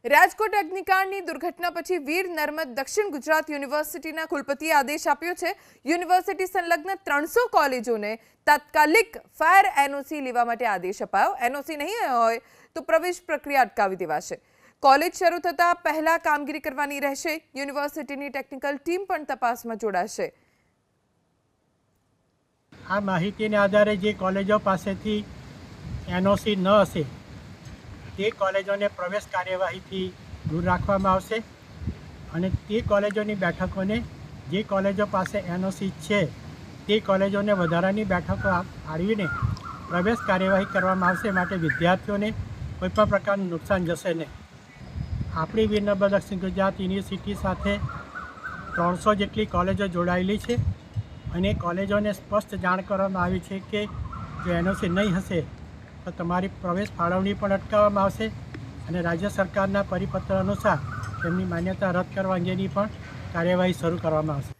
રાજકોટ અગ્નિકાંડની દુર્ઘટના પછી વીર નર્મદ દક્ષિણ ગુજરાત યુનિવર્સિટીના કુલપતિએ આદેશ આપ્યો છે। યુનિવર્સિટી સંલગ્ન 300 કોલેજોને તાત્કાલિક ફાયર એનઓસી લેવા માટે આદેશ અપાયો। એનઓસી નહીં હોય તો પ્રવેશ પ્રક્રિયા અટકાવી દેવાશે। કોલેજ શરૂ થતા પહેલા કામગીરી કરવાની રહેશે। યુનિવર્સિટીની ટેકનિકલ ટીમ પણ તપાસમાં જોડાશે। આ માહિતીને આધારે જે કોલેજો પાસેથી એનઓસી ન હશે તે કોલેજોને પ્રવેશ કાર્યવાહીથી દૂર રાખવામાં આવશે અને તે કોલેજોની બેઠકોને જે કોલેજો પાસે એનઓસી છે તે કોલેજોને વધારાની બેઠકો ફાળવીને પ્રવેશ કાર્યવાહી કરવામાં આવશે। માટે વિદ્યાર્થીઓને કોઈપણ પ્રકારનું નુકસાન જશે નહીં। આપણી વીર નર્મદ દક્ષિણ ગુજરાત યુનિવર્સિટી સાથે 300 જેટલી કોલેજો જોડાયેલી છે અને કોલેજોને સ્પષ્ટ જાણ કરવામાં આવી છે કે જો એનઓસી નહીં હશે તો તમારી પ્રવેશ ફાળવણી પણ અટકાવવામાં આવશે અને રાજ્ય સરકારના પરિપત્ર અનુસાર તેમની માન્યતા રદ કરવા અંગેની પણ કાર્યવાહી શરૂ કરવામાં આવશે।